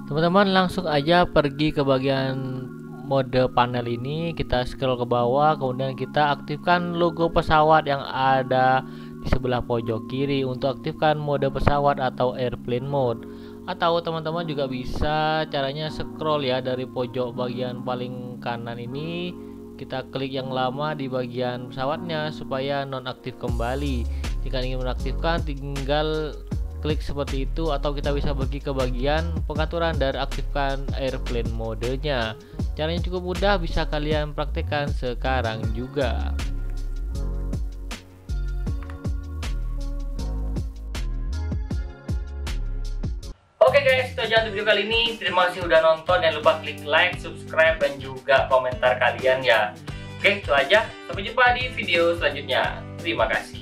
Teman-teman langsung aja pergi ke bagian mode panel ini, kita scroll ke bawah, kemudian kita aktifkan logo pesawat yang ada di sebelah pojok kiri untuk aktifkan mode pesawat atau airplane mode. Atau teman-teman juga bisa caranya scroll ya dari pojok bagian paling kanan ini, kita klik yang lama di bagian pesawatnya supaya nonaktif kembali. Jika ingin menaktifkan tinggal klik seperti itu, atau kita bisa pergi ke bagian pengaturan dan aktifkan airplane modenya. Caranya cukup mudah, bisa kalian praktekkan sekarang juga. Oke guys, itu aja untuk video kali ini. Terima kasih udah nonton. Jangan lupa klik like, subscribe, dan juga komentar kalian ya. Oke, itu aja. Sampai jumpa di video selanjutnya. Terima kasih.